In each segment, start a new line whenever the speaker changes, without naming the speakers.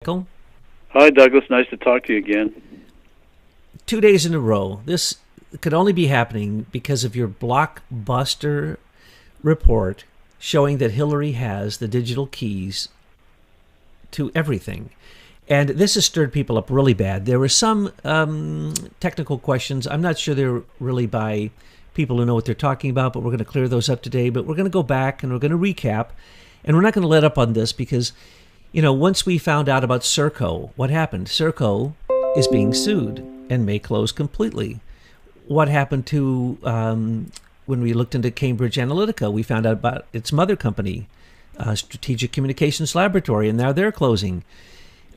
Michael.
Hi, Douglas. Nice to talk to you again.
2 days in a row. This could only be happening because of your blockbuster report showing that Hillary has the digital keys to everything. And this has stirred people up really bad. There were some technical questions. I'm not sure they're really by people who know what they're talking about, but we're going to clear those up today. But we're going to go back and we're going to recap. And we're not going to let up on this because, once we found out about Serco, what happened? Serco is being sued and may close completely. What happened to when we looked into Cambridge Analytica? We found out about its mother company, Strategic Communications Laboratory, and now they're closing.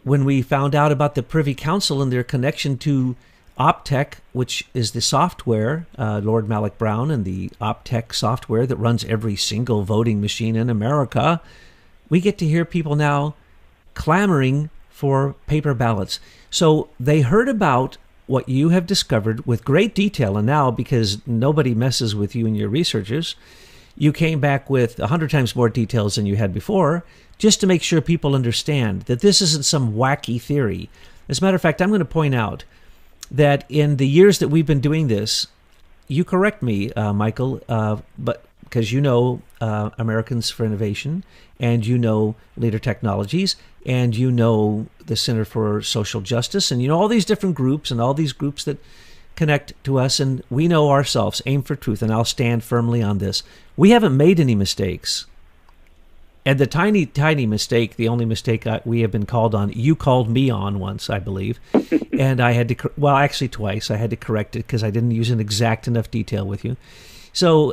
When we found out about the Privy Council and their connection to Optech, which is the software, Lord Malik Brown and the Optech software that runs every single voting machine in America, we get to hear people now clamoring for paper ballots. So they heard about what you have discovered with great detail, and now, because nobody messes with you and your researchers, you came back with 100 times more details than you had before, just to make sure people understand that this isn't some wacky theory. As a matter of fact, I'm going to point out that in the years that we've been doing this, you correct me, Michael, but because Americans for Innovation, and Leader Technologies, and the Center for Social Justice, and all these different groups and all these groups that connect to us, and we know ourselves, Aim for Truth, and I'll stand firmly on this. We haven't made any mistakes. And the tiny, tiny mistake, the only mistake we have been called on, you called me on once, I believe, and I had to, actually twice, I had to correct it because I didn't use an exact enough detail with you. So,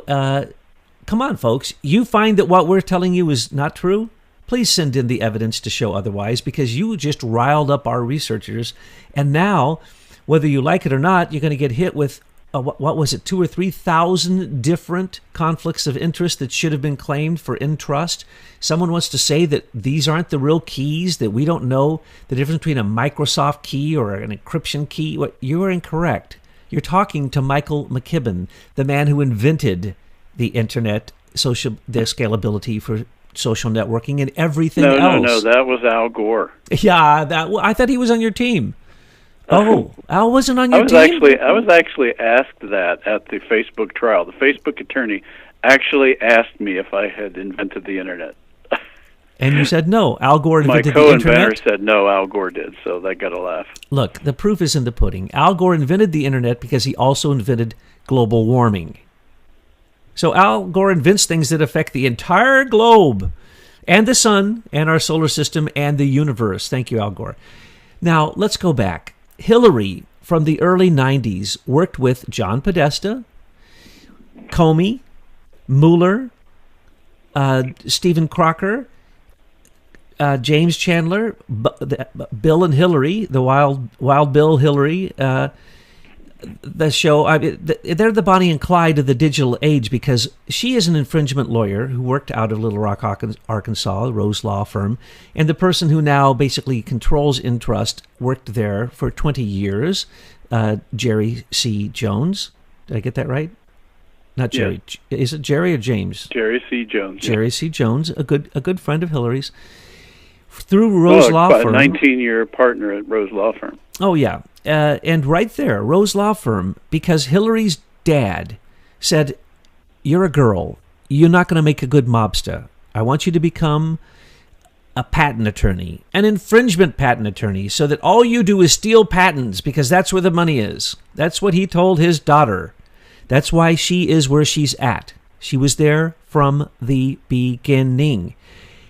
come on, folks. You find that what we're telling you is not true? Please send in the evidence to show otherwise, because you just riled up our researchers. And now, whether you like it or not, you're going to get hit with, 2,000 or 3,000 different conflicts of interest that should have been claimed for Entrust. Someone wants to say that these aren't the real keys, that we don't know the difference between a Microsoft key or an encryption key. You are incorrect. You're talking to Michael McKibben, the man who invented the internet, the scalability for social networking and everything else.
No, that was Al Gore.
Yeah, I thought he was on your team. Oh, Al wasn't on your team?
I was actually asked that at the Facebook trial. The Facebook attorney actually asked me if I had invented the internet.
And you said no. Al Gore invented
the internet? My
co-inventor
said no, Al Gore did, so that got a laugh.
Look, the proof is in the pudding. Al Gore invented the internet because he also invented global warming. So Al Gore invents things that affect the entire globe and the sun and our solar system and the universe. Thank you, Al Gore. Now, let's go back. Hillary, from the early 90s, worked with John Podesta, Comey, Mueller, Stephen Crocker, James Chandler, Bill and Hillary, the Wild Bill Hillary, the show. They're the Bonnie and Clyde of the digital age, because she is an infringement lawyer who worked out of Little Rock, Arkansas, Rose Law Firm, and the person who now basically controls Entrust worked there for 20 years, Jerry C. Jones. Did I get that right? Not Jerry. Yeah. Is it Jerry or James?
Jerry C. Jones.
Jerry C. Jones, a good friend of Hillary's. Through Rose Law Firm.
A 19-year partner at Rose Law Firm.
Oh, yeah. And right there, Rose Law Firm, because Hillary's dad said, you're a girl. You're not going to make a good mobster. I want you to become a patent attorney, an infringement patent attorney, so that all you do is steal patents, because that's where the money is. That's what he told his daughter. That's why she is where she's at. She was there from the beginning.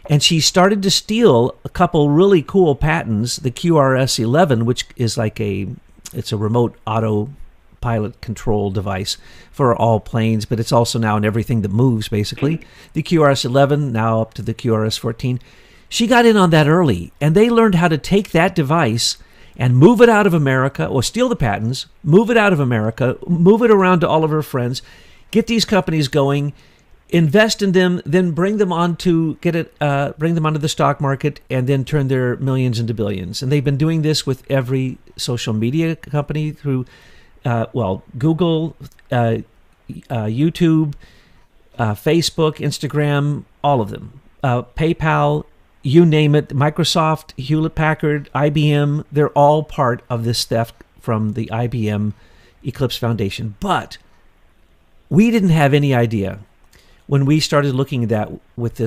And she started to steal a couple really cool patents, the QRS-11, which is it's a remote autopilot control device for all planes, but it's also now in everything that moves, basically. The QRS-11, now up to the QRS-14. She got in on that early, and they learned how to take that device and move it out of America, or steal the patents, move it out of America, move it around to all of her friends, get these companies going, invest in them, then bring them onto the stock market, and then turn their millions into billions. And they've been doing this with every social media company through, Google, YouTube, Facebook, Instagram, all of them. PayPal, you name it, Microsoft, Hewlett-Packard, IBM, they're all part of this theft from the IBM Eclipse Foundation. But we didn't have any idea when we started looking at that with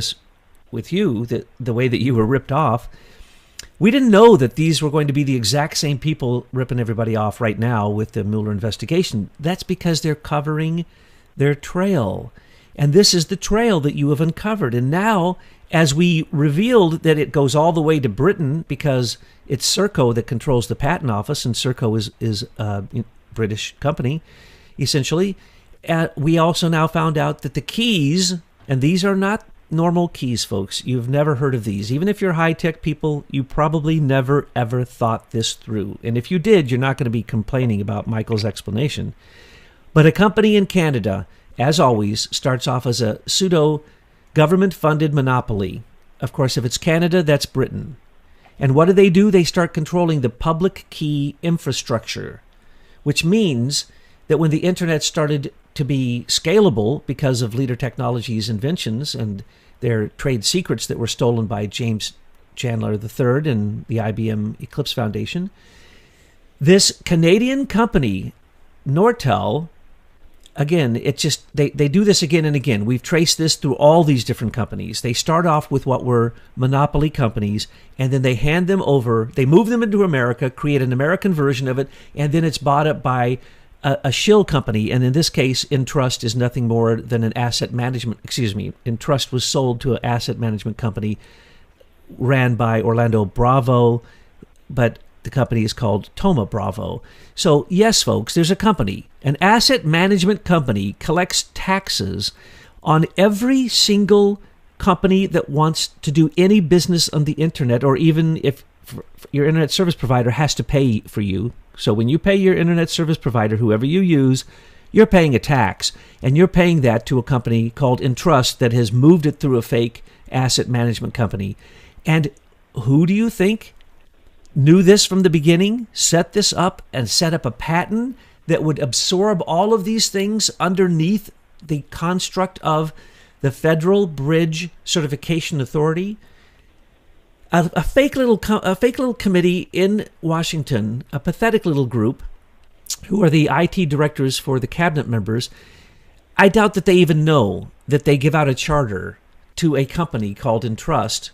you, that the way that you were ripped off. We didn't know that these were going to be the exact same people ripping everybody off right now with the Mueller investigation. That's because they're covering their trail. And this is the trail that you have uncovered. And now, as we revealed that it goes all the way to Britain, because it's Serco that controls the patent office, and Serco is a British company, essentially. We also now found out that the keys, and these are not normal keys, folks. You've never heard of these. Even if you're high-tech people, you probably never, ever thought this through. And if you did, you're not going to be complaining about Michael's explanation. But a company in Canada, as always, starts off as a pseudo-government-funded monopoly. Of course, if it's Canada, that's Britain. And what do? They start controlling the public key infrastructure, which means that when the internet started to be scalable because of Leader Technologies' inventions and their trade secrets that were stolen by James Chandler III and the IBM Eclipse Foundation, this Canadian company, Nortel, again, it just they do this again and again. We've traced this through all these different companies. They start off with what were monopoly companies, and then they hand them over. They move them into America, create an American version of it, and then it's bought up by a shill company. And in this case, Entrust is nothing more than an asset management. Entrust was sold to an asset management company ran by Orlando Bravo, but the company is called Thoma Bravo. So yes, folks, there's a company. An asset management company collects taxes on every single company that wants to do any business on the internet, or even if your internet service provider has to pay for you. So when you pay your internet service provider, whoever you use, you're paying a tax, and you're paying that to a company called Entrust that has moved it through a fake asset management company. And who do you think knew this from the beginning, set this up, and set up a patent that would absorb all of these things underneath the construct of the Federal Bridge Certification Authority? A fake little committee in Washington, a pathetic little group, who are the IT directors for the cabinet members. I doubt that they even know that they give out a charter to a company called Entrust,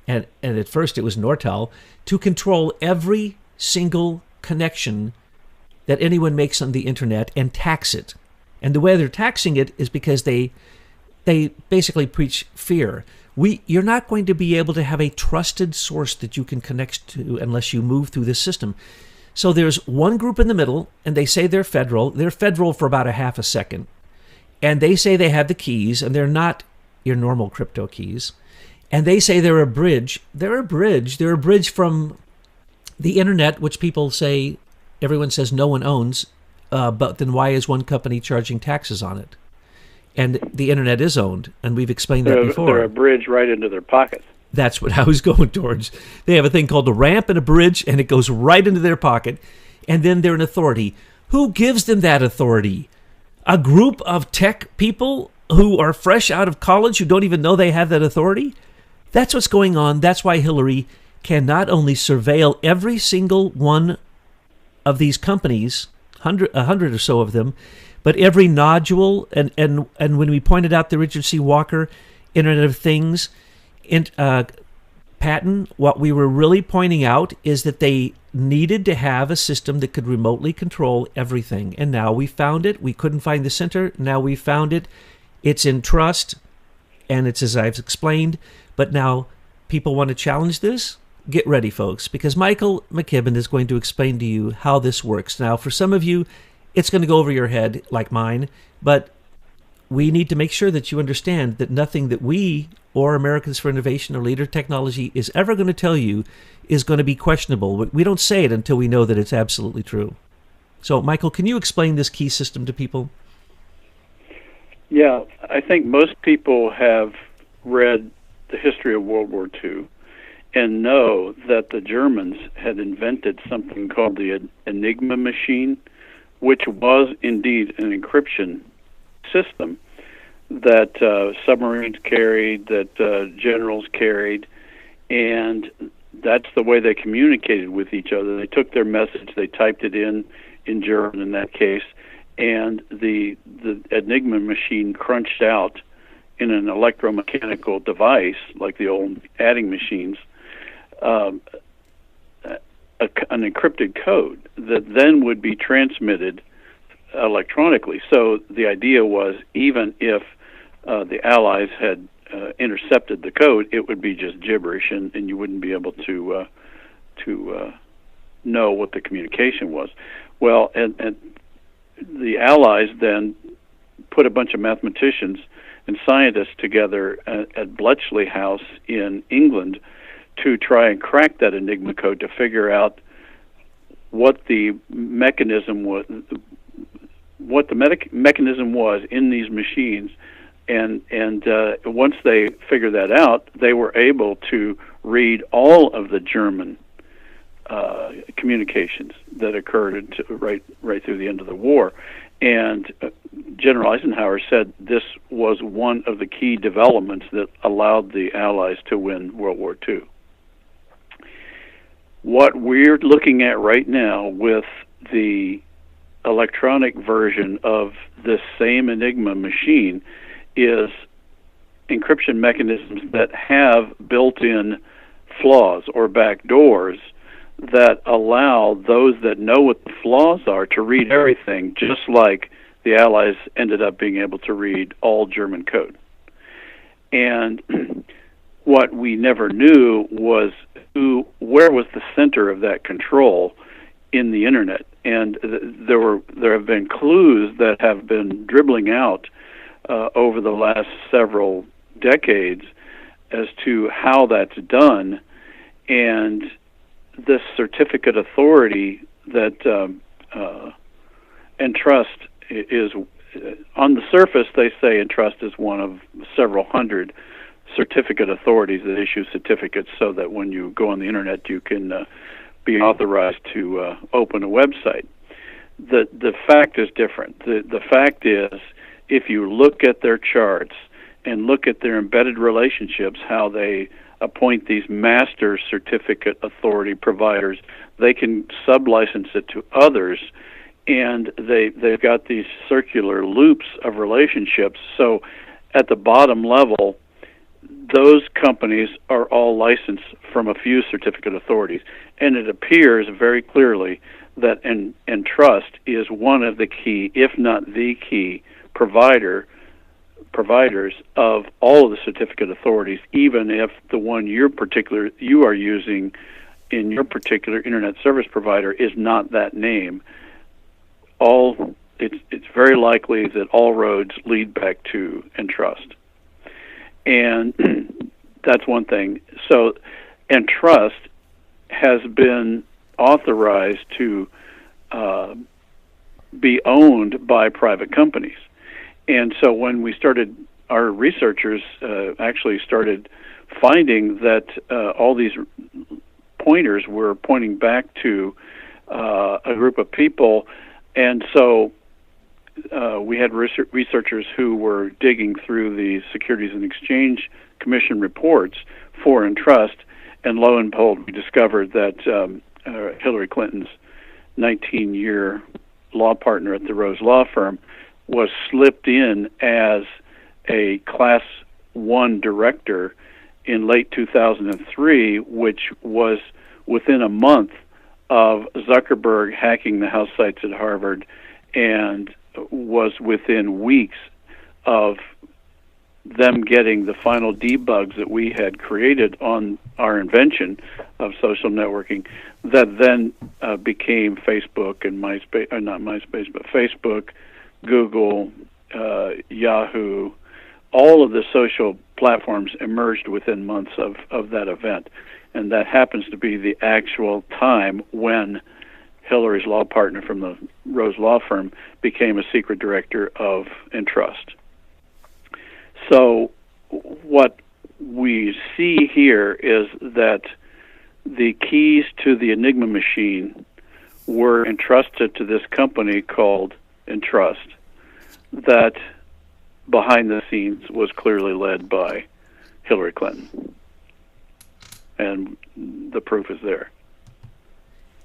and at first it was Nortel, to control every single connection that anyone makes on the internet and tax it. And the way they're taxing it is because they basically preach fear. You're not going to be able to have a trusted source that you can connect to unless you move through this system. So there's one group in the middle, and they say they're federal. They're federal for about a half a second. And they say they have the keys, and they're not your normal crypto keys. And they say they're a bridge. They're a bridge. They're a bridge from the internet, which people say, everyone says no one owns. But then why is one company charging taxes on it? And the internet is owned, and we've explained that before.
They're a bridge right into their pockets.
That's what I was going towards. They have a thing called a ramp and a bridge, and it goes right into their pocket. And then they're an authority. Who gives them that authority? A group of tech people who are fresh out of college who don't even know they have that authority? That's what's going on. That's why Hillary can not only surveil every single one of these companies, 100 or so of them, but every nodule, and when we pointed out the Richard C. Walker Internet of Things patent, what we were really pointing out is that they needed to have a system that could remotely control everything. And now we found it. We couldn't find the center. Now we found it. It's Entrust, and it's as I've explained. But now people want to challenge this. Get ready, folks, because Michael McKibben is going to explain to you how this works. Now, for some of you, it's going to go over your head like mine, but we need to make sure that you understand that nothing that we or Americans for Innovation or Leader Technology is ever going to tell you is going to be questionable. We don't say it until we know that it's absolutely true. So, Michael, can you explain this key system to people?
Yeah, I think most people have read the history of World War II and know that the Germans had invented something called the Enigma machine, which was indeed an encryption system that submarines carried, that generals carried, and that's the way they communicated with each other. They took their message, they typed it in German in that case, and the Enigma machine crunched out in an electromechanical device like the old adding machines an encrypted code that then would be transmitted electronically. So the idea was, even if the Allies had intercepted the code, it would be just gibberish, and you wouldn't be able to know what the communication was. Well, and the Allies then put a bunch of mathematicians and scientists together at Bletchley House in England to try and crack that Enigma code, to figure out what the mechanism was, mechanism was in these machines. And once they figured that out, they were able to read all of the German communications that occurred right through the end of the war. And General Eisenhower said this was one of the key developments that allowed the Allies to win World War II. What we're looking at right now with the electronic version of this same Enigma machine is encryption mechanisms that have built-in flaws or backdoors that allow those that know what the flaws are to read everything, just like the Allies ended up being able to read all German code. And what we never knew was where was the center of that control in the internet. And there have been clues that have been dribbling out over the last several decades as to how that's done. And this certificate authority that Entrust is, on the surface they say Entrust is one of several hundred certificate authorities that issue certificates so that when you go on the internet you can be authorized to open a website. The fact is different. The fact is, if you look at their charts and look at their embedded relationships, how they appoint these master certificate authority providers, they can sublicense it to others, and they've got these circular loops of relationships. So at the bottom level, those companies are all licensed from a few certificate authorities, and it appears very clearly that Entrust is one of the key, if not the key, providers of all of the certificate authorities, even if the one you are using in your particular internet service provider is not that name. It's very likely that all roads lead back to Entrust. And that's one thing. So Entrust has been authorized to be owned by private companies. And so when we started, our researchers actually started finding that all these pointers were pointing back to a group of people. And so we had researchers who were digging through the Securities and Exchange Commission reports for Entrust, and lo and behold, we discovered that Hillary Clinton's 19-year law partner at the Rose Law Firm was slipped in as a Class 1 director in late 2003, which was within a month of Zuckerberg hacking the house sites at Harvard, and was within weeks of them getting the final debugs that we had created on our invention of social networking, that then became Facebook and MySpace, or not MySpace, but Facebook, Google, Yahoo. All of the social platforms emerged within months of that event. And that happens to be the actual time when Hillary's law partner from the Rose Law Firm became a secret director of Entrust. So what we see here is that the keys to the Enigma machine were entrusted to this company called Entrust, that behind the scenes was clearly led by Hillary Clinton. and the proof is there.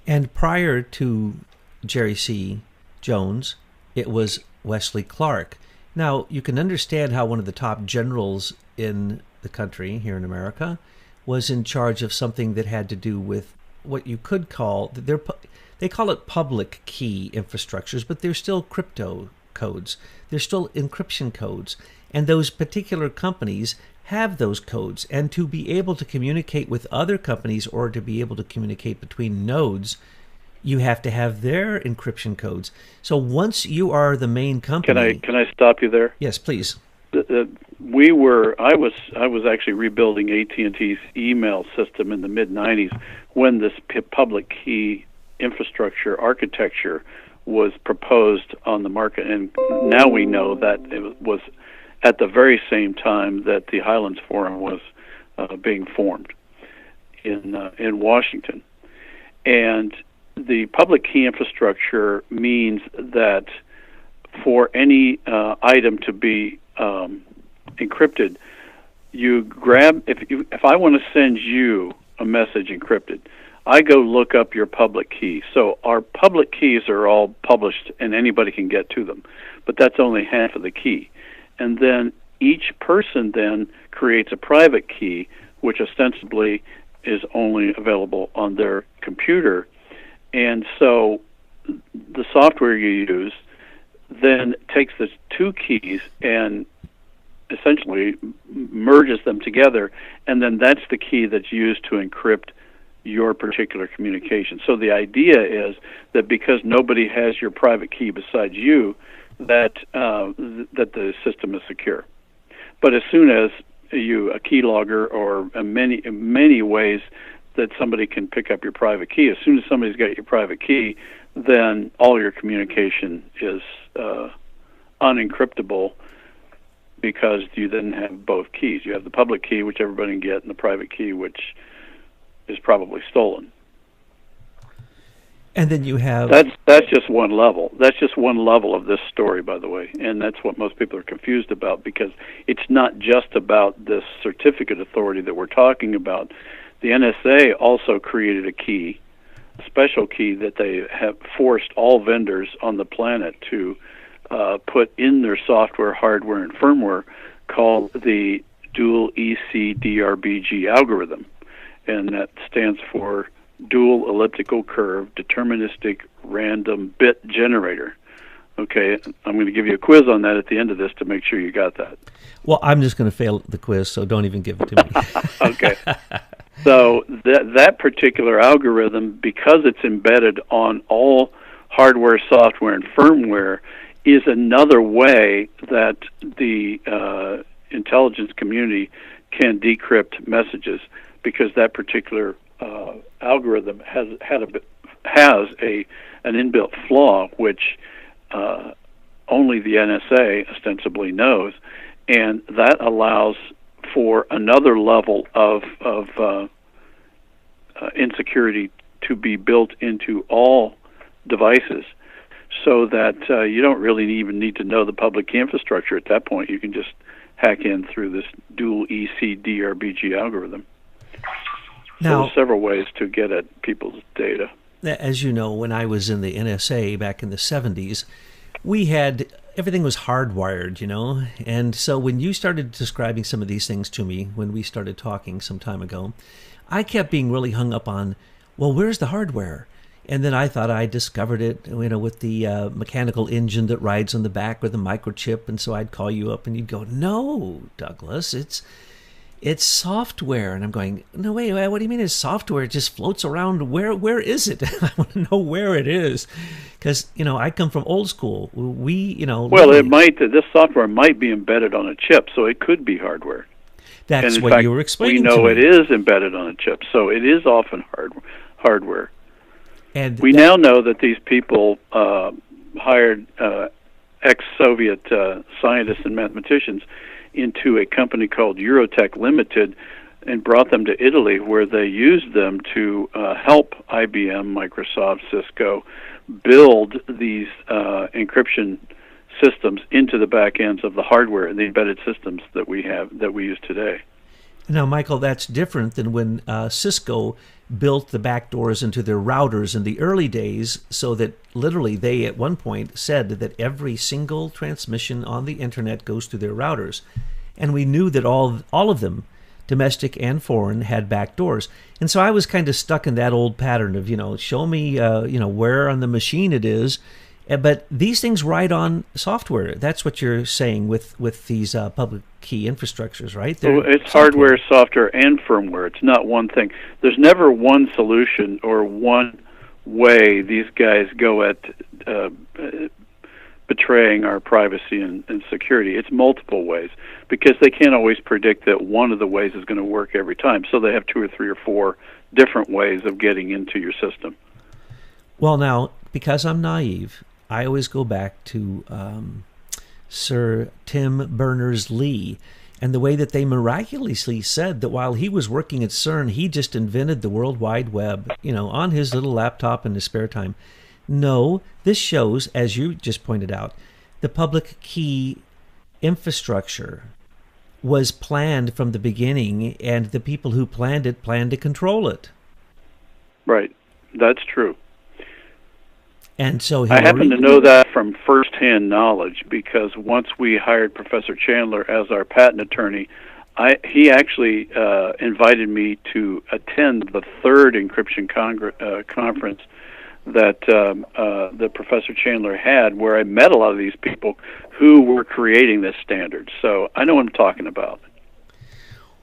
And prior to Jerry C. Jones, it was Wesley Clark. Now, you can understand how one of the top generals in the country, here in America, was in charge of something that had to do with what you could call, they call it public key infrastructures, but they're still crypto codes. They're still encryption codes. And those particular companies have those codes. And to be able to communicate with other companies or to be able to communicate between nodes, you have to have their encryption codes. So once you are the main company...
Can I stop you there?
Yes, please.
I was actually rebuilding AT&T's email system in the mid-90s when this public key infrastructure architecture was proposed on the market, and now we know that it was at the very same time that the Highlands Forum was being formed in Washington. And the public key infrastructure means that for any item to be encrypted, you grab, if I want to send you a message encrypted, I go look up your public key. So our public keys are all published and anybody can get to them, but that's only half of the key. And then each person then creates a private key, which ostensibly is only available on their computer. And so the software you use then takes the two keys and essentially merges them together, and then that's the key that's used to encrypt your particular communication. So the idea is that because nobody has your private key besides you, that that the system is secure. But as soon as a keylogger or many ways that somebody can pick up your private key, as soon as somebody's got your private key, then all your communication is unencryptable, because you then have both keys. You have the public key, which everybody can get, and the private key, which is probably stolen.
And then you have...
That's just one level. That's just one level of this story, by the way. And that's what most people are confused about, because it's not just about this certificate authority that we're talking about. The NSA also created a key, a special key that they have forced all vendors on the planet to put in their software, hardware, and firmware, called the dual ECDRBG algorithm. And that stands for Dual Elliptical Curve Deterministic Random Bit Generator. Okay, I'm going to give you a quiz on that at the end of this to make sure you got that.
Well, I'm just going to fail the quiz, so don't even give it to me.
Okay. So that particular algorithm, because it's embedded on all hardware, software, and firmware, is another way that the intelligence community can decrypt messages, because that particular algorithm has an inbuilt flaw which only the NSA ostensibly knows, and that allows for another level of insecurity to be built into all devices, so that you don't really even need to know the public key infrastructure at that point. You can just hack in through this dual ECDRBG algorithm. Now, so there's several ways to get at people's data.
As you know, when I was in the NSA back in the 70s, we had, everything was hardwired, you know? And so when you started describing some of these things to me, when we started talking some time ago, I kept being really hung up on, well, where's the hardware? And then I thought I discovered it, you know, with the mechanical engine that rides on the back with the microchip. And so I'd call you up and you'd go, no, Douglas, it's software. And I'm going, no, wait, what do you mean it's software? It just floats around. Where is it? I want to know where it is. Because, you know, I come from old school. We, you know...
Well, this software might be embedded on a chip, so it could be hardware.
That's what you were explaining to me.
We know it is embedded on a chip, so it is often hardware.
And
we now know that these people hired ex-Soviet scientists and mathematicians into a company called Eurotech Limited and brought them to Italy, where they used them to help IBM, Microsoft, Cisco build these encryption systems into the back ends of the hardware and the embedded systems that we use today.
Now, Michael, that's different than when Cisco built the back doors into their routers in the early days, so that literally they at one point said that every single transmission on the internet goes through their routers. And we knew that all of them, domestic and foreign, had back doors. And so I was kind of stuck in that old pattern of, show me, where on the machine it is. But these things ride on software. That's what you're saying with these public key infrastructures, right?
Well, it's hardware, software, and firmware. It's not one thing. There's never one solution or one way these guys go at betraying our privacy and security. It's multiple ways, because they can't always predict that one of the ways is going to work every time. So they have 2 or 3 or 4 different ways of getting into your system.
Well, now, because I'm naive, I always go back to Sir Tim Berners-Lee and the way that they miraculously said that while he was working at CERN, he just invented the World Wide Web, on his little laptop in his spare time. No, this shows, as you just pointed out, the public key infrastructure was planned from the beginning, and the people who planned it planned to control it.
Right. That's true.
And so
I happen to know that from firsthand knowledge, because once we hired Professor Chandler as our patent attorney, he actually invited me to attend the 3rd encryption conference that Professor Chandler had, where I met a lot of these people who were creating this standard. So I know what I'm talking about.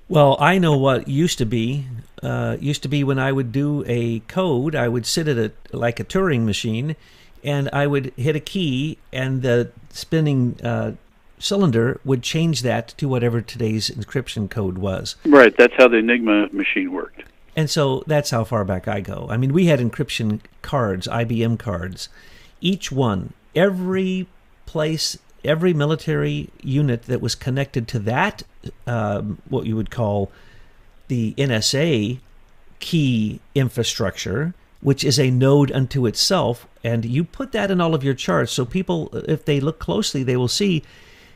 Well, I know what used to be. When I would do a code, I would sit at like a Turing machine, and I would hit a key, and the spinning cylinder would change that to whatever today's encryption code was.
Right, that's how the Enigma machine worked.
And so that's how far back I go. I mean, we had encryption cards, IBM cards. Each one, every place, every military unit that was connected to that, what you would call the NSA key infrastructure, which is a node unto itself, and you put that in all of your charts. So people, if they look closely, they will see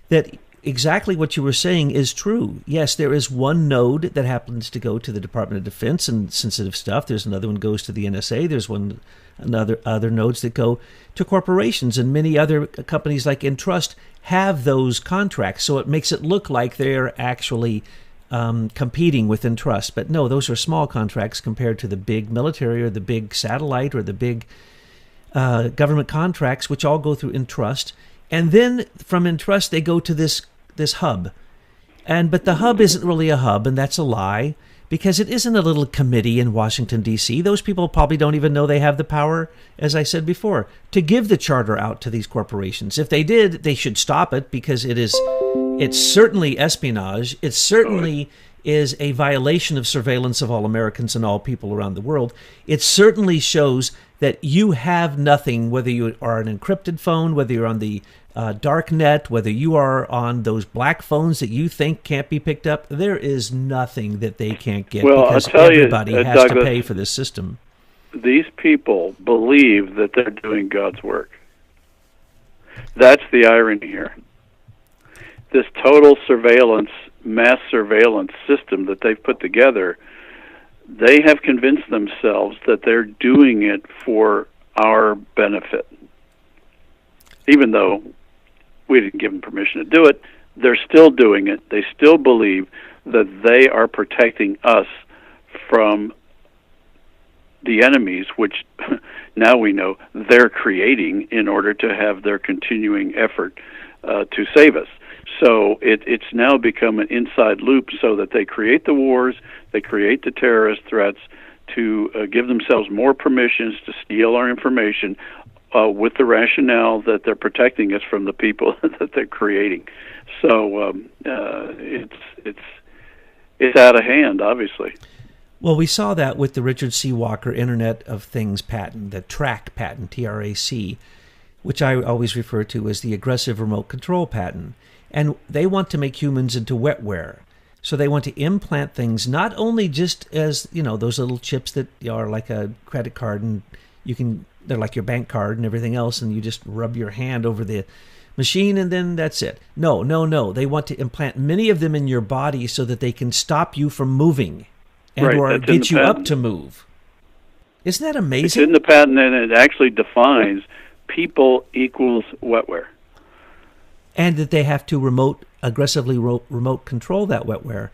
that exactly what you were saying is true. Yes, there is one node that happens to go to the Department of Defense and sensitive stuff. There's another one goes to the NSA. There's other nodes that go to corporations, and many other companies like Entrust have those contracts. So it makes it look like they're actually competing with Entrust. But no, those are small contracts compared to the big military or the big satellite or the big government contracts, which all go through Entrust. And then from Entrust, they go to this hub. But the hub isn't really a hub, and that's a lie, because it isn't a little committee in Washington, D.C. Those people probably don't even know they have the power, as I said before, to give the charter out to these corporations. If they did, they should stop it, because it's certainly espionage. It certainly is a violation of surveillance of all Americans and all people around the world. It certainly shows that you have nothing, whether you are an encrypted phone, whether you're on the dark net, whether you are on those black phones that you think can't be picked up. There is nothing that they can't get, because everybody has
Douglas,
to pay for this system.
These people believe that they're doing God's work. That's the irony here. This total surveillance, mass surveillance system that they've put together, they have convinced themselves that they're doing it for our benefit. Even though we didn't give them permission to do it, they're still doing it. They still believe that they are protecting us from the enemies, which now we know they're creating in order to have their continuing effort to save us. So it's now become an inside loop, so that they create the wars, they create the terrorist threats to give themselves more permissions to steal our information, with the rationale that they're protecting us from the people that they're creating. So it's out of hand, obviously.
Well, we saw that with the Richard C. Walker Internet of Things patent, the TRAC patent, TRAC, which I always refer to as the aggressive remote control patent. And they want to make humans into wetware. So they want to implant things not only just as, those little chips that are like a credit card, and they're like your bank card and everything else, and you just rub your hand over the machine, and then that's it. No, no, no. They want to implant many of them in your body so that they can stop you from moving and
Right,
or
that's in
get
the
you up
patent.
to move. Isn't that
It's
amazing?
in the patent, and it actually defines people equals wetware.
And that they have to aggressively remote control that wetware.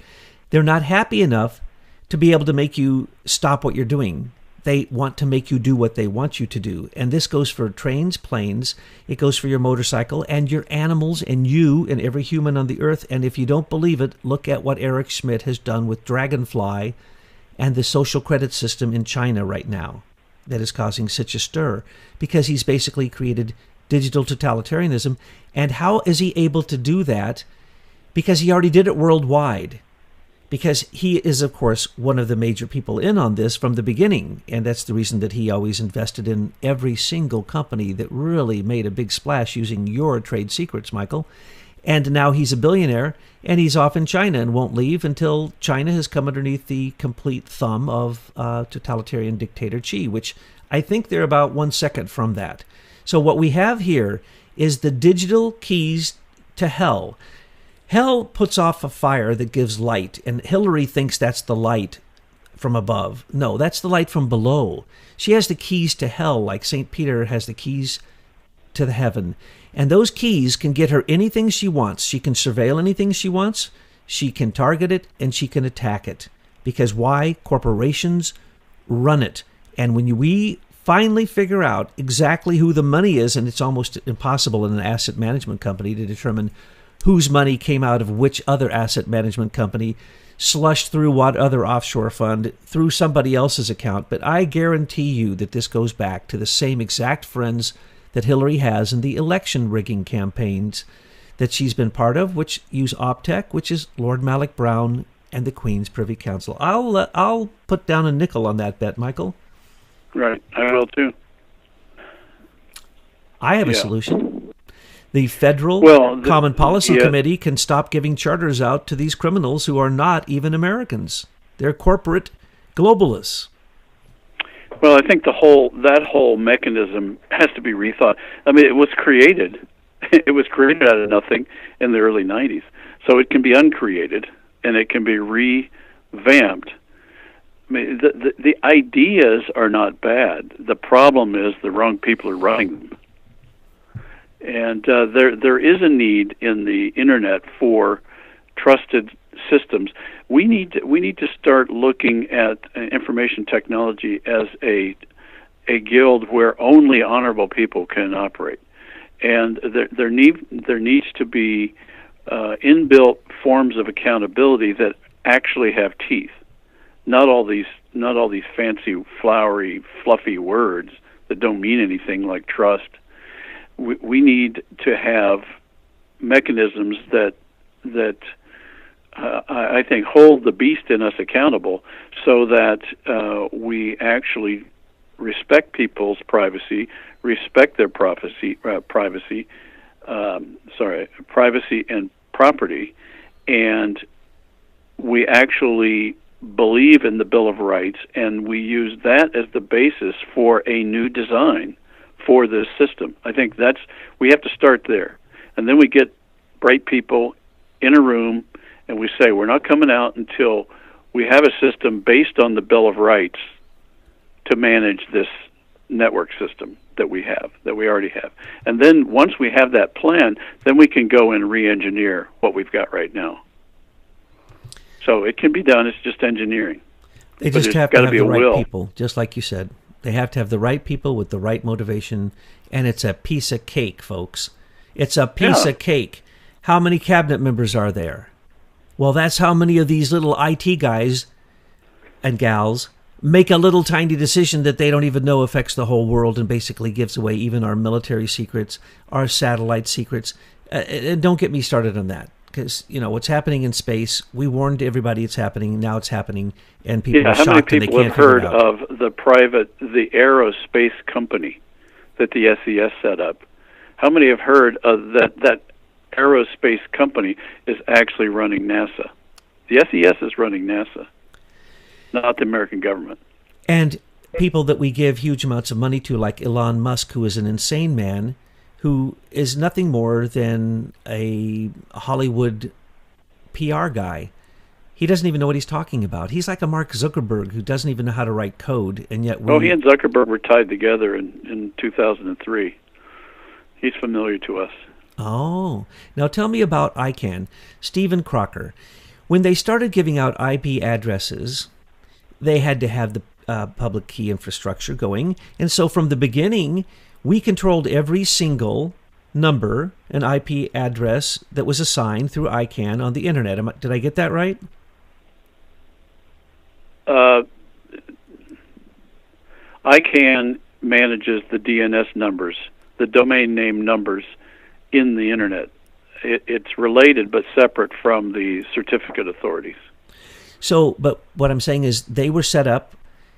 They're not happy enough to be able to make you stop what you're doing. They want to make you do what they want you to do. And this goes for trains, planes, it goes for your motorcycle and your animals and you and every human on the earth. And if you don't believe it, look at what Eric Schmidt has done with Dragonfly and the social credit system in China right now that is causing such a stir, because he's basically created digital totalitarianism. And how is he able to do that? Because he already did it worldwide. Because he is, of course, one of the major people in on this from the beginning. And that's the reason that he always invested in every single company that really made a big splash using your trade secrets, Michael. And now he's a billionaire, and he's off in China and won't leave until China has come underneath the complete thumb of totalitarian dictator Xi, which I think they're about 1 second from that. So what we have here is the digital keys to hell. Hell puts off a fire that gives light, and Hillary thinks that's the light from above. No, that's the light from below. She has the keys to hell, like St. Peter has the keys to the heaven. And those keys can get her anything she wants. She can surveil anything she wants, she can target it, and she can attack it. Because why? Corporations run it. And when we finally figure out exactly who the money is, and it's almost impossible in an asset management company to determine whose money came out of which other asset management company, slushed through what other offshore fund, through somebody else's account. But I guarantee you that this goes back to the same exact friends that Hillary has in the election rigging campaigns that she's been part of, which use Optech, which is Lord Malik Brown and the Queen's Privy Council. I'll put down a nickel on that bet, Michael.
Right, I will too.
I have a
Yeah.
solution. The Federal
Well,
Common Policy
yeah.
Committee can stop giving charters out to these criminals who are not even Americans. They're corporate globalists.
Well, I think that whole mechanism has to be rethought. I mean, it was created. It was created out of nothing in the early 90s. So it can be uncreated, and it can be revamped. I mean, the ideas are not bad. The problem is the wrong people are running them. And there is a need in the internet for trusted systems. We need to start looking at information technology as a guild where only honorable people can operate, and there needs to be inbuilt forms of accountability that actually have teeth. Not all these fancy, flowery, fluffy words that don't mean anything, like trust. We need to have mechanisms that I think hold the beast in us accountable, so that we actually respect people's privacy, respect their privacy and property, and we actually believe in the Bill of Rights, and we use that as the basis for a new design for this system. I think we have to start there. And then we get bright people in a room and we say, we're not coming out until we have a system based on the Bill of Rights to manage this network system that we already have. And then once we have that plan, then we can go and re-engineer what we've got right now. So it can be done, it's just engineering.
They just have to have the right people, just like you said. They have to have the right people with the right motivation, and it's a piece of cake, folks. It's a piece of cake. How many cabinet members are there? Well, that's how many of these little IT guys and gals make a little tiny decision that they don't even know affects the whole world and basically gives away even our military secrets, our satellite secrets. And don't get me started on that, because what's happening in space, we warned everybody it's happening. Now it's happening, and people are shocked and they can't figure it out.
How many people have heard of the aerospace company that the SES set up? How many have heard of that aerospace company is actually running NASA? The SES is running NASA, not the American government.
And people that we give huge amounts of money to, like Elon Musk, who is an insane man, who is nothing more than a Hollywood PR guy. He doesn't even know what he's talking about. He's like a Mark Zuckerberg who doesn't even know how to write code, and yet
he and Zuckerberg were tied together in 2003. He's familiar to us.
Oh. Now tell me about ICANN. Stephen Crocker. When they started giving out IP addresses, they had to have the public key infrastructure going. And so from the beginning, we controlled every single number, an IP address that was assigned through ICANN on the internet. Did I get that right?
ICANN manages the DNS numbers, the domain name numbers in the internet. It's related but separate from the certificate authorities.
So, but what I'm saying is they were set up,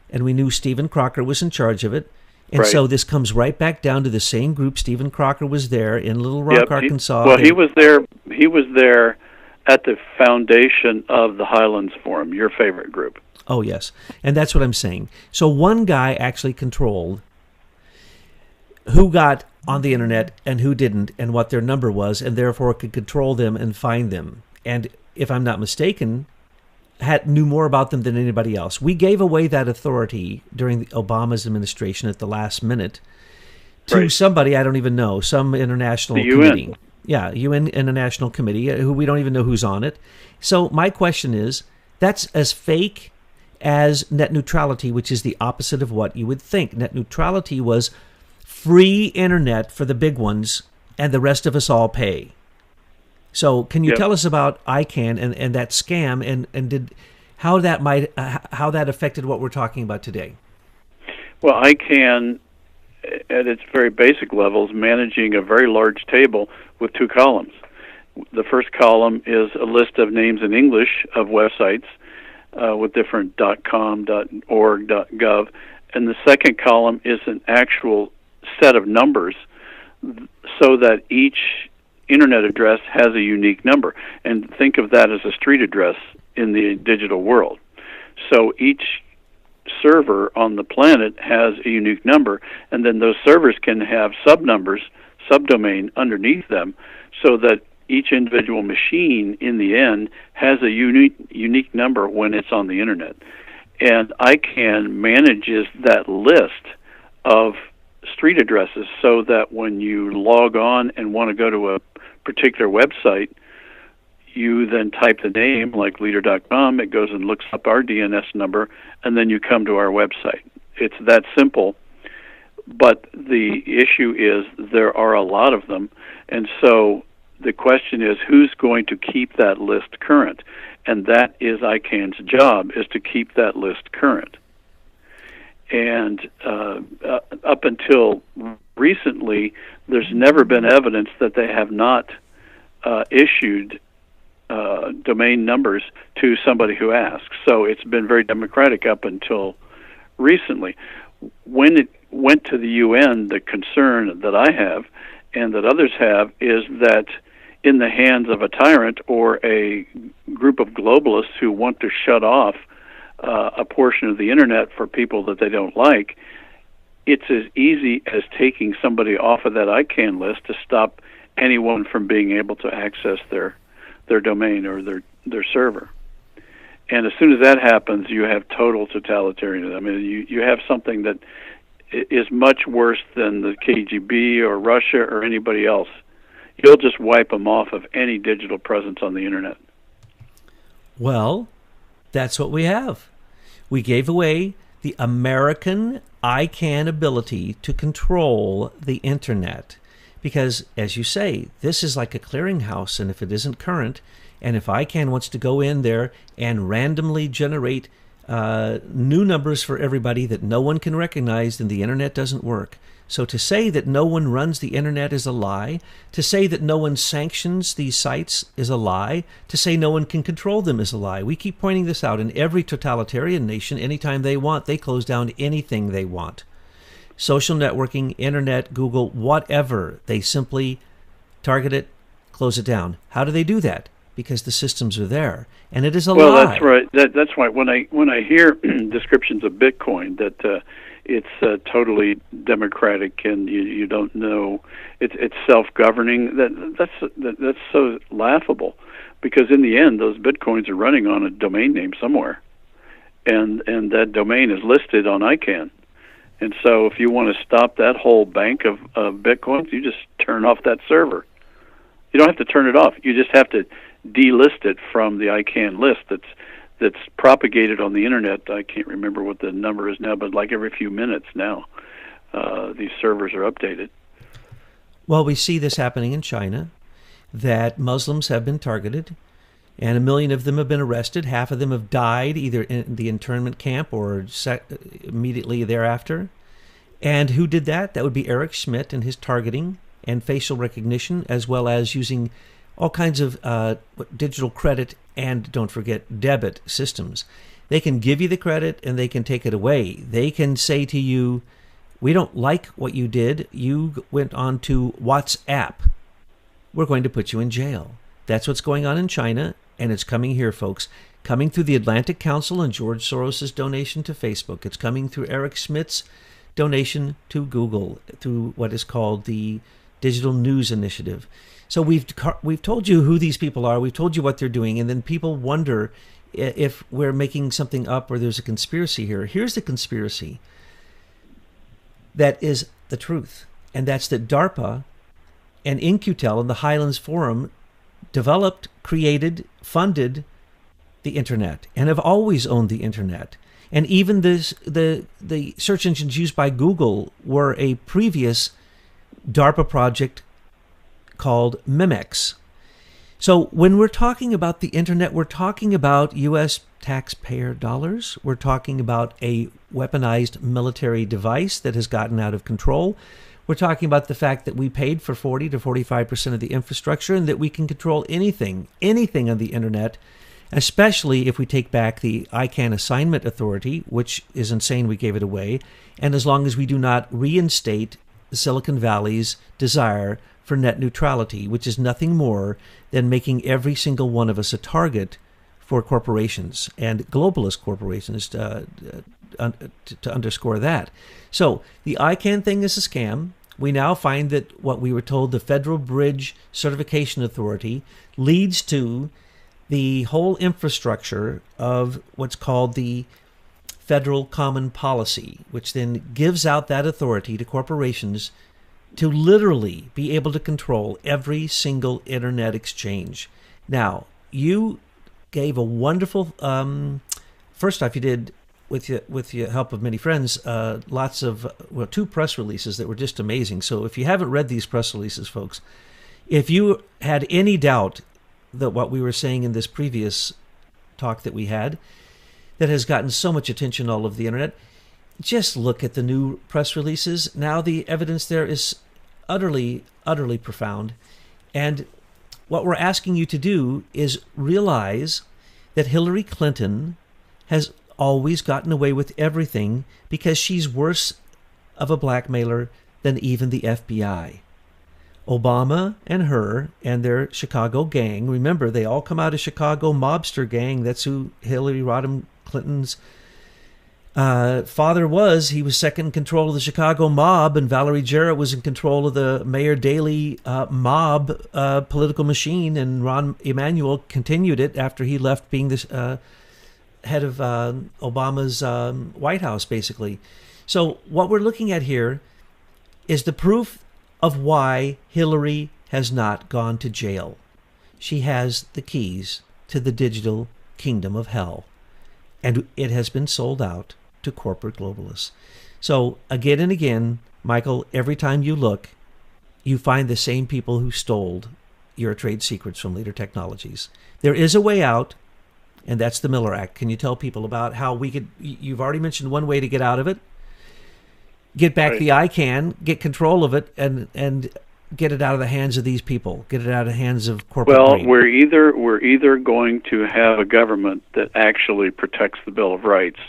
and we knew Stephen Crocker was in charge of it. And
right.
So this comes right back down to the same group. Stephen Crocker was there in Little Rock, Arkansas.
He was there. He was there at the foundation of the Highlands Forum, your favorite group.
Oh, yes. And that's what I'm saying. So one guy actually controlled who got on the internet and who didn't, and what their number was, and therefore could control them and find them. And if I'm not mistaken, knew more about them than anybody else. We gave away that authority during Obama's administration at the last minute to somebody I don't even know, some international committee.
UN.
Yeah, UN International Committee, who we don't even know who's on it. So my question is, that's as fake as net neutrality, which is the opposite of what you would think. Net neutrality was free internet for the big ones, and the rest of us all pay. So can you tell us about ICANN and that scam, and how that affected what we're talking about today?
Well, ICANN, at its very basic levels, managing a very large table with two columns. The first column is a list of names in English of websites with different .com, .org, .gov, and the second column is an actual set of numbers so that each internet address has a unique number. And think of that as a street address in the digital world. So each server on the planet has a unique number, and then those servers can have subnumbers, subdomain underneath them, so that each individual machine in the end has a unique number when it's on the internet. And ICANN manages that list of street addresses so that when you log on and want to go to a particular website, you then type the name, like leader.com, it goes and looks up our DNS number, and then you come to our website. It's that simple. But the issue is there are a lot of them, and so the question is who's going to keep that list current? And that is ICANN's job, is to keep that list current. And up until recently, there's never been evidence that they have not issued domain numbers to somebody who asks. So it's been very democratic up until recently. When it went to the UN, the concern that I have and that others have is that in the hands of a tyrant or a group of globalists who want to shut off a portion of the internet for people that they don't like, it's as easy as taking somebody off of that ICANN list to stop anyone from being able to access their domain or their server. And as soon as that happens, you have total totalitarianism. I mean, you have something that is much worse than the KGB or Russia or anybody else. You'll just wipe them off of any digital presence on the internet.
Well, that's what we have. We gave away the American ICANN ability to control the internet. Because, as you say, this is like a clearinghouse, and if it isn't current, and if ICANN wants to go in there and randomly generate new numbers for everybody that no one can recognize, then the internet doesn't work. So to say that no one runs the internet is a lie. To say that no one sanctions these sites is a lie. To say no one can control them is a lie. We keep pointing this out. In every totalitarian nation, anytime they want, they close down anything they want. Social networking, internet, Google, whatever. They simply target it, close it down. How do they do that? Because the systems are there. And it is a lie.
Well, that's right. That's why when I hear descriptions of Bitcoin that it's totally democratic, and you don't know it's self-governing. That's so laughable, because in the end, those bitcoins are running on a domain name somewhere, and that domain is listed on ICANN. And so, if you want to stop that whole bank of bitcoins, you just turn off that server. You don't have to turn it off. You just have to delist it from the ICANN list that's propagated on the internet. I can't remember what the number is now, but like every few minutes now, these servers are updated.
Well, we see this happening in China, that Muslims have been targeted, and 1 million of them have been arrested. Half of them have died either in the internment camp or immediately thereafter. And who did that? That would be Eric Schmidt and his targeting and facial recognition, as well as using all kinds of digital credit and, don't forget, debit systems. They can give you the credit and they can take it away. They can say to you, we don't like what you did. You went on to WhatsApp. We're going to put you in jail. That's what's going on in China, and it's coming here, folks. Coming through the Atlantic Council and George Soros' donation to Facebook. It's coming through Eric Schmidt's donation to Google, through what is called the Digital News Initiative. So we've told you who these people are. We've told you what they're doing, and then people wonder if we're making something up or there's a conspiracy here. Here's the conspiracy that is the truth, and that's that DARPA and In-Q-Tel and the Highlands Forum developed, created, funded the internet, and have always owned the internet. And even the search engines used by Google were a previous DARPA project called Memex. So when we're talking about the internet, we're talking about U.S. taxpayer dollars. We're talking about a weaponized military device that has gotten out of control. We're talking about the fact that we paid for 40 to 45% of the infrastructure, and that we can control anything on the internet, especially if we take back the ICANN assignment authority, which is insane we gave it away, and as long as we do not reinstate Silicon Valley's desire for net neutrality, which is nothing more than making every single one of us a target for corporations and globalist corporations, to underscore that. So the ICANN thing is a scam. We now find that what we were told the Federal Bridge Certification Authority leads to the whole infrastructure of what's called the Federal Common Policy, which then gives out that authority to corporations to literally be able to control every single internet exchange. Now, you gave a wonderful, first off, you did, with the help of many friends, lots of, 2 press releases that were just amazing. So if you haven't read these press releases, folks, if you had any doubt that what we were saying in this previous talk that we had, that has gotten so much attention all over the internet, just look at the new press releases. Now the evidence there is utterly, utterly profound. And what we're asking you to do is realize that Hillary Clinton has always gotten away with everything because she's worse of a blackmailer than even the FBI. Obama and her and their Chicago gang, remember, they all come out of Chicago mobster gang. That's who Hillary Rodham Clinton's father was. He was second in control of the Chicago mob, and Valerie Jarrett was in control of the Mayor Daley mob political machine, and Rahm Emanuel continued it after he left being the head of Obama's White House, basically. So what we're looking at here is the proof of why Hillary has not gone to jail. She has the keys to the digital kingdom of hell, and it has been sold out to corporate globalists. So again and again, Michael, every time you look, you find the same people who stole your trade secrets from Leader Technologies. There is a way out, and that's the Miller Act. Can you tell people about how we could, you've already mentioned one way to get out of it, get back
Right.
the ICANN, get control of it, and get it out of the hands of these people, get it out of the hands of corporate
Well,
greed.
we're either going to have a government that actually protects the Bill of Rights,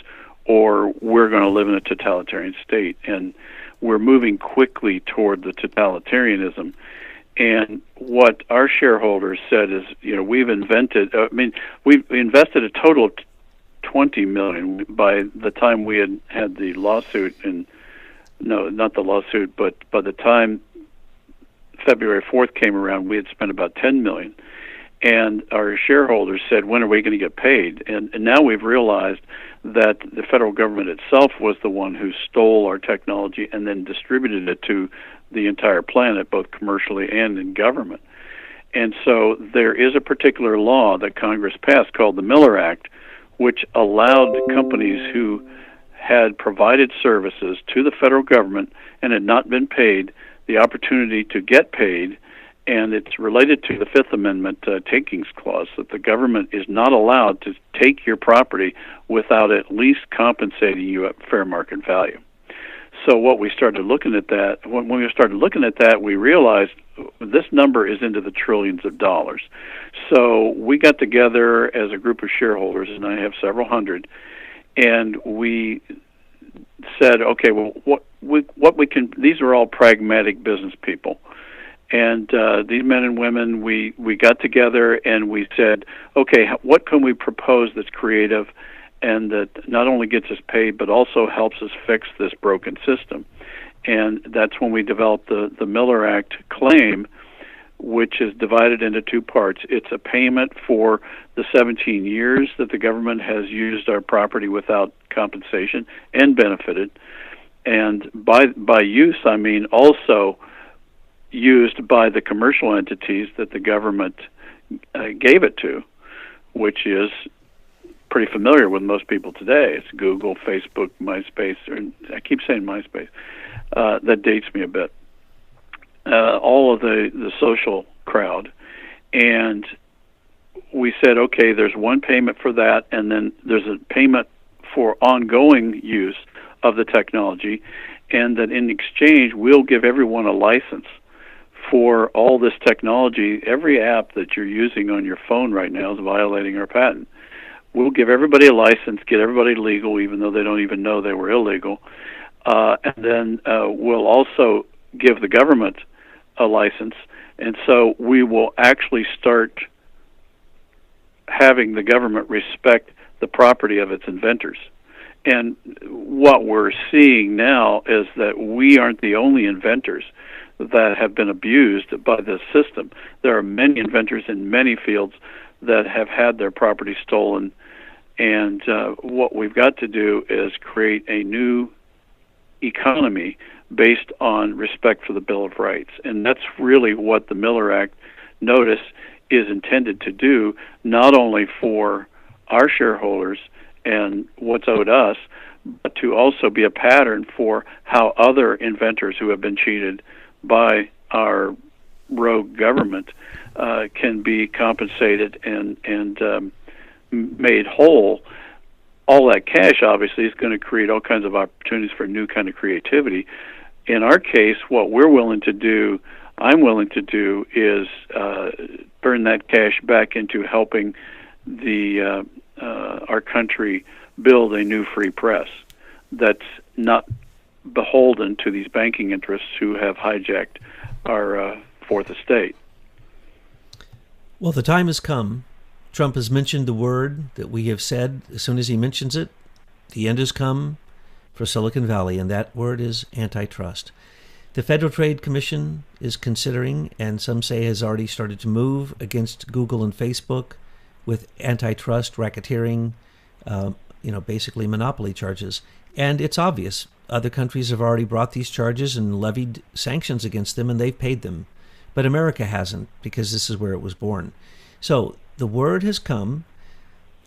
or we're going to live in a totalitarian state, and we're moving quickly toward the totalitarianism. And what our shareholders said is, we've invested a total of 20 million by the time we had the lawsuit. And no, not the lawsuit, but by the time February 4th came around, we had spent about 10 million. And our shareholders said, when are we going to get paid? And now we've realized that the federal government itself was the one who stole our technology and then distributed it to the entire planet, both commercially and in government. And so there is a particular law that Congress passed called the Miller Act, which allowed companies who had provided services to the federal government and had not been paid the opportunity to get paid. And it's related to the Fifth Amendment takings clause, that the government is not allowed to take your property without at least compensating you at fair market value. So what we started looking at that, when we started looking at that, we realized this number is into the trillions of dollars. So we got together as a group of shareholders, and I have several hundred, and we said, okay, well, what we can, these are all pragmatic business people. And these men and women, we got together and we said, okay, what can we propose that's creative and that not only gets us paid but also helps us fix this broken system? And that's when we developed the Miller Act claim, which is divided into two parts. It's a payment for the 17 years that the government has used our property without compensation and benefited. And by use, I mean also used by the commercial entities that the government gave it to, which is pretty familiar with most people today. It's Google, Facebook, MySpace, or I keep saying MySpace. That dates me a bit. All of the social crowd. And we said, okay, there's one payment for that, and then there's a payment for ongoing use of the technology, and that in exchange, we'll give everyone a license for all this technology. Every app that you're using on your phone right now is violating our patent. We'll give everybody a license, get everybody legal, even though they don't even know they were illegal. And then we'll also give the government a license. And so we will actually start having the government respect the property of its inventors. And what we're seeing now is that we aren't the only inventors that have been abused by this system. There are many inventors in many fields that have had their property stolen, and what we've got to do is create a new economy based on respect for the Bill of Rights. And that's really what the Miller Act notice is intended to do, not only for our shareholders and what's owed us, but to also be a pattern for how other inventors who have been cheated by our rogue government can be compensated and made whole. All that cash, obviously, is going to create all kinds of opportunities for new kind of creativity. In our case, what we're willing to do, I'm willing to do, is turn that cash back into helping our country build a new free press that's not beholden to these banking interests who have hijacked our fourth estate.
Well, the time has come. Trump has mentioned the word that we have said. As soon as he mentions it, the end has come for Silicon Valley, and that word is antitrust. The Federal Trade Commission is considering, and some say has already started to move against Google and Facebook with antitrust, racketeering, basically monopoly charges. And it's obvious. Other countries have already brought these charges and levied sanctions against them, and they've paid them. But America hasn't, because this is where it was born. So the word has come,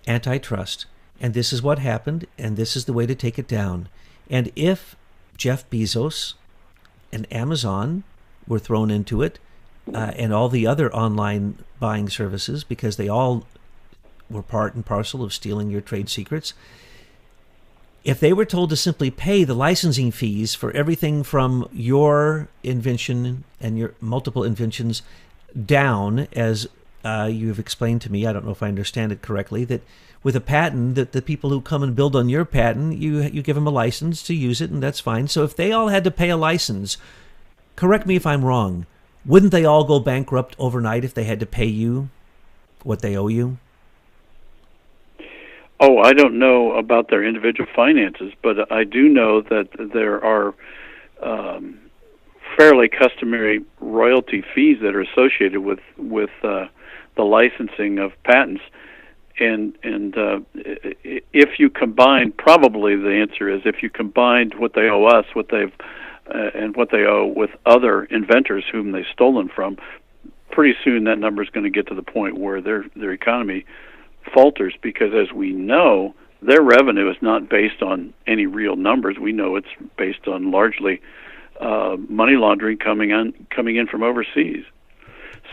antitrust, and this is what happened, and this is the way to take it down. And if Jeff Bezos and Amazon were thrown into it, and all the other online buying services, because they all were part and parcel of stealing your trade secrets, if they were told to simply pay the licensing fees for everything from your invention and your multiple inventions down, as you've explained to me, I don't know if I understand it correctly, that with a patent, that the people who come and build on your patent, you give them a license to use it, and that's fine. So if they all had to pay a license, correct me if I'm wrong, wouldn't they all go bankrupt overnight if they had to pay you what they owe you?
Oh, I don't know about their individual finances, but I do know that there are fairly customary royalty fees that are associated with the licensing of patents. And if you combine, probably the answer is if you combined what they owe us, and what they owe with other inventors whom they've stolen from, pretty soon that number is going to get to the point where their economy falters, because as we know, their revenue is not based on any real numbers. We know it's based on largely money laundering coming in from overseas.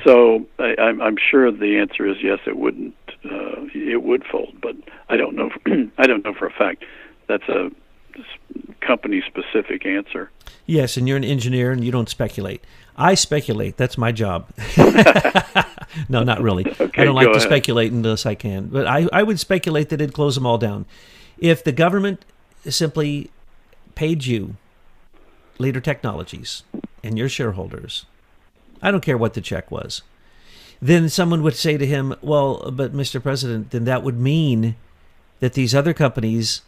So I'm sure the answer is yes. It wouldn't. It would fold, but I don't know. I don't know for a fact. That's a company-specific answer.
Yes, and you're an engineer and you don't speculate. I speculate. That's my job. No, not really.
Okay,
I don't like to
ahead.
speculate unless I can. But I would speculate that it'd close them all down. If the government simply paid you, Leader Technologies, and your shareholders, I don't care what the check was, then someone would say to him, well, but Mr. President, then that would mean that these other companies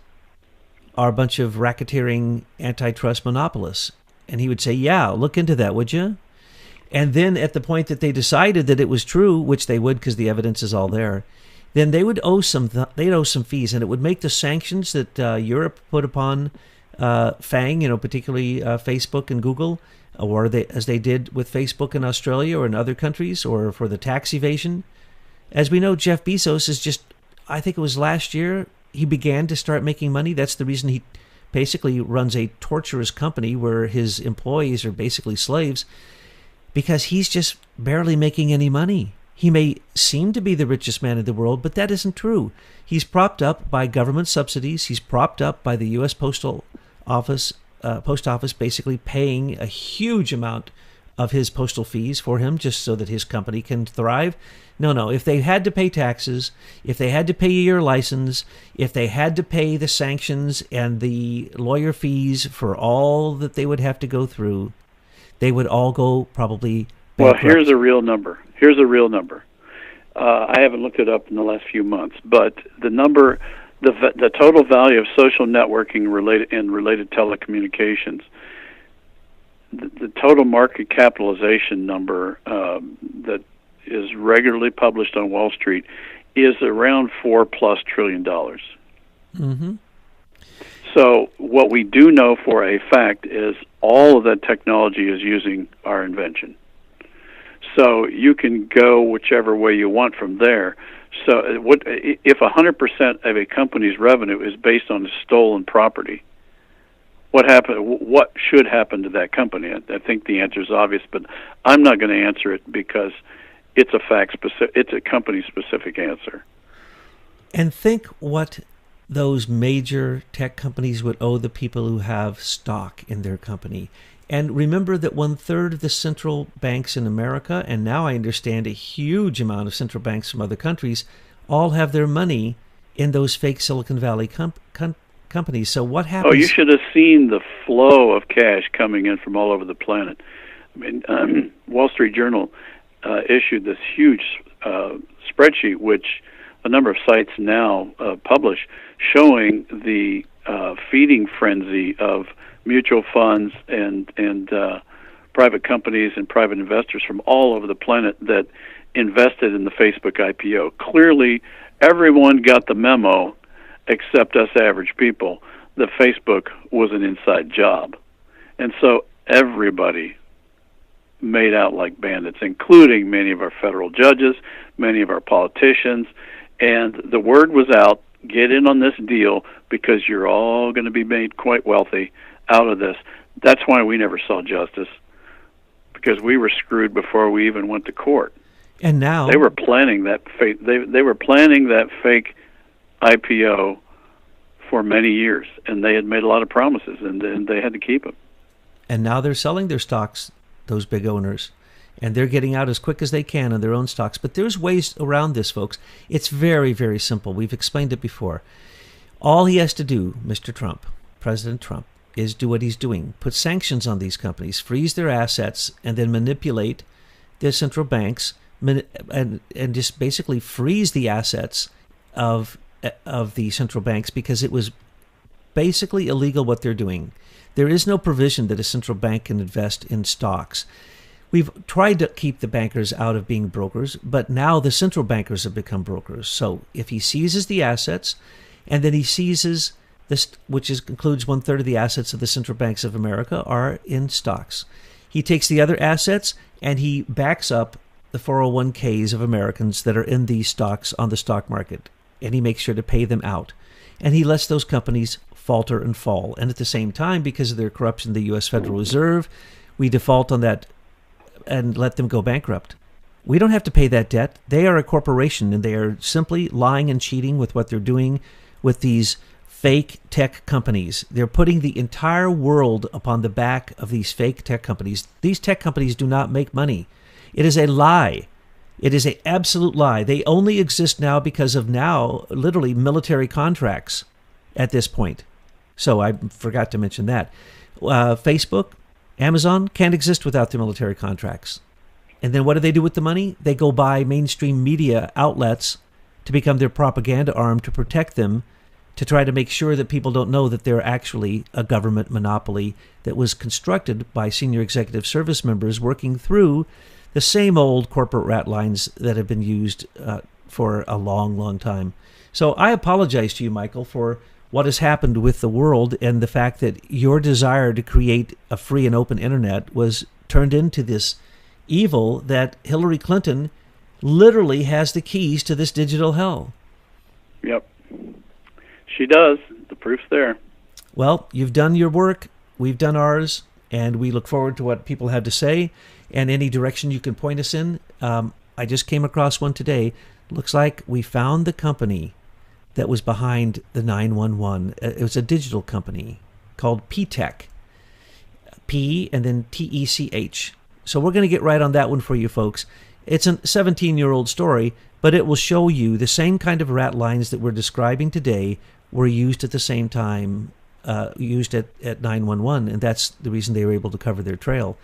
are a bunch of racketeering antitrust monopolists. And he would say, yeah, look into that, would you? And then at the point that they decided that it was true, which they would because the evidence is all there, then they would owe they'd owe some fees, and it would make the sanctions that Europe put upon FANG, particularly Facebook and Google, or as they did with Facebook in Australia or in other countries, or for the tax evasion. As we know, Jeff Bezos is just, I think it was last year, he began to start making money. That's the reason he basically runs a torturous company where his employees are basically slaves, because he's just barely making any money. He may seem to be the richest man in the world, but that isn't true. He's propped up by government subsidies. He's propped up by the U.S. Post Office basically paying a huge amount of his postal fees for him just so that his company can thrive. No. If they had to pay taxes, if they had to pay your license, if they had to pay the sanctions and the lawyer fees for all that they would have to go through, they would all go probably bankrupt.
Well, here's a real number. I haven't looked it up in the last few months, but the number, the total value of social networking related telecommunications, the total market capitalization number that is regularly published on Wall Street is around $4+ trillion.
Mm-hmm.
So what we do know for a fact is all of that technology is using our invention. So you can go whichever way you want from there. So if 100% of a company's revenue is based on stolen property, what should happen to that company? I think the answer is obvious, but I'm not going to answer it because it's a company specific answer.
And think what those major tech companies would owe the people who have stock in their company. And remember that 1/3 of the central banks in America, and now I understand a huge amount of central banks from other countries, all have their money in those fake Silicon Valley companies. So what happens?
Oh, you should have seen the flow of cash coming in from all over the planet. I mean, Wall Street Journal issued this huge spreadsheet, which a number of sites now publish, showing the feeding frenzy of mutual funds and private companies and private investors from all over the planet that invested in the Facebook IPO. Clearly, everyone got the memo except us average people that Facebook was an inside job. And so everybody made out like bandits, including many of our federal judges, many of our politicians, and the word was out, get in on this deal because you're all going to be made quite wealthy out of this. That's why we never saw justice, because we were screwed before we even went to court.
And now
they were planning that fake. They were planning that fake IPO for many years, and they had made a lot of promises, and they had to keep them.
And now they're selling their stocks, those big owners, and they're getting out as quick as they can on their own stocks. But there's ways around this, folks. It's very, very simple. We've explained it before. All he has to do, Mr. Trump, President Trump, is do what he's doing. Put sanctions on these companies, freeze their assets, and then manipulate their central banks and just basically freeze the assets of of the central banks because it was basically illegal what they're doing. There is no provision that a central bank can invest in stocks. We've tried to keep the bankers out of being brokers, but now the central bankers have become brokers. So if he seizes the assets, and then he seizes this, which includes 1/3 of the assets of the central banks of America are in stocks. He takes the other assets and he backs up the 401ks of Americans that are in these stocks on the stock market, and he makes sure to pay them out. And he lets those companies falter and fall. And at the same time, because of their corruption in the U.S. Federal Reserve, we default on that and let them go bankrupt. We don't have to pay that debt. They are a corporation, and they are simply lying and cheating with what they're doing with these fake tech companies. They're putting the entire world upon the back of these fake tech companies. These tech companies do not make money. It is a lie. It is an absolute lie. They only exist now because of literally military contracts at this point. So I forgot to mention that. Facebook, Amazon can't exist without the military contracts. And then what do they do with the money? They go buy mainstream media outlets to become their propaganda arm to protect them, to try to make sure that people don't know that they're actually a government monopoly that was constructed by senior executive service members working through the same old corporate rat lines that have been used for a long, long time. So I apologize to you, Michael, for what has happened with the world and the fact that your desire to create a free and open internet was turned into this evil that Hillary Clinton literally has the keys to this digital hell.
Yep. She does. The proof's there.
Well, you've done your work. We've done ours. And we look forward to what people have to say and any direction you can point us in. I just came across one today. Looks like we found the company that was behind the 911. It was a digital company called P-Tech. P and then T-E-C-H. So we're going to get right on that one for you folks. It's a 17-year-old story, but it will show you the same kind of rat lines that we're describing today were used at the same time, used at 911, and that's the reason they were able to cover their trail.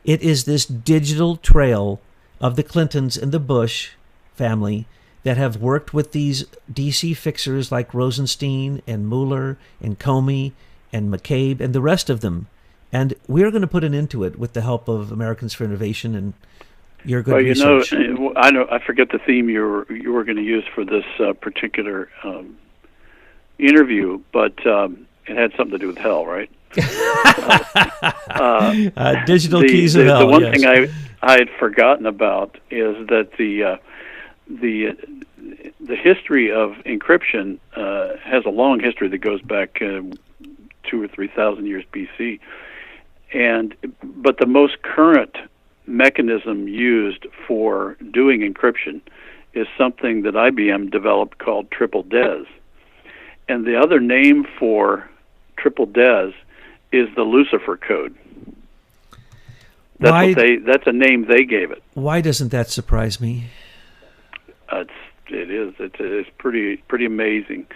It is this digital trail of the Clintons and the Bush family that have worked with these DC fixers like Rosenstein and Mueller and Comey and McCabe and the rest of them. And we're going to put an end to it with the help of Americans for Innovation and your good research.
I forget the theme you were going to use for this particular interview, but it had something to do with hell, right?
Digital keys of hell.
The one thing I had forgotten about is that the history of encryption has a long history that goes back 2,000 or 3,000 years BC, but the most current mechanism used for doing encryption is something that IBM developed called triple DES, and the other name for triple DES is the Lucifer code. That's a name they gave it.
Why doesn't that surprise me?
It's pretty amazing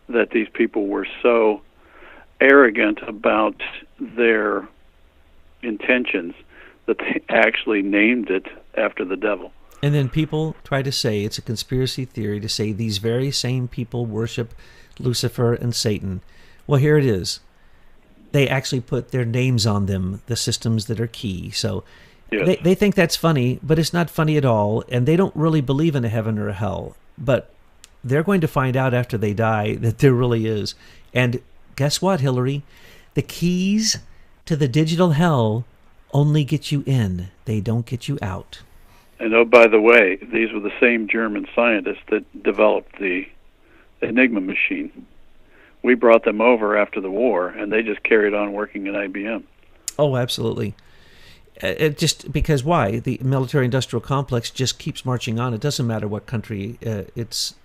that these people were so arrogant about their intentions that they actually named it after the devil.
And then people try to say it's a conspiracy theory to say these very same people worship Lucifer and Satan. Well, here it is. They actually put their names on them, the systems that are key. So yes. They think that's funny, but it's not funny at all, and they don't really believe in a heaven or a hell. But they're going to find out after they die that there really is. And guess what, Hillary? The keys to the digital hell only get you in. They don't get you out.
And oh, by the way, these were the same German scientists that developed the Enigma machine. We brought them over after the war, and they just carried on working at IBM.
Oh, absolutely. Just because why? The military-industrial complex just keeps marching on. It doesn't matter what country it's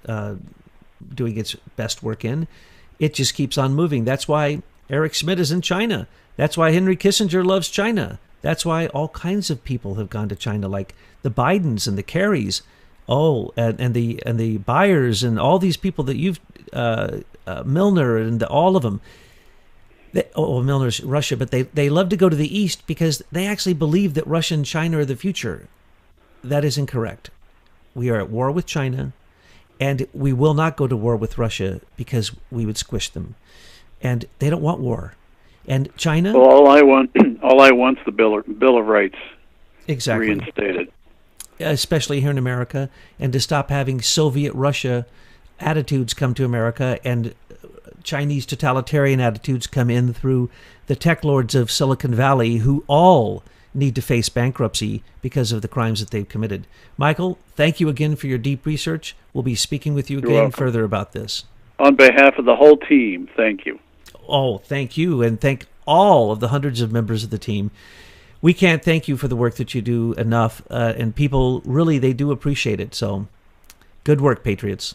doing its best work in. It just keeps on moving. That's why Eric Schmidt is in China. That's why Henry Kissinger loves China. That's why all kinds of people have gone to China, like the Bidens and the Kerrys. Oh, and the Byers and all these people that you've Milner and all of them. Milner's Russia, but they love to go to the East because they actually believe that Russia and China are the future. That is incorrect. We are at war with China, And we will not go to war with Russia because we would squish them. And they don't want war. And China?
Well, all I want's the Bill of Rights
Exactly.
reinstated.
Especially here in America, and to stop having Soviet Russia attitudes come to America and Chinese totalitarian attitudes come in through the tech lords of Silicon Valley, who all need to face bankruptcy because of the crimes that they've committed. Michael, thank you again for your deep research. We'll be speaking with you
You're
again
welcome.
further about this.
On behalf of the whole team, thank you.
Oh, thank you, and thank all of the hundreds of members of the team. We can't thank you for the work that you do enough, and people really, they do appreciate it. So good work, Patriots.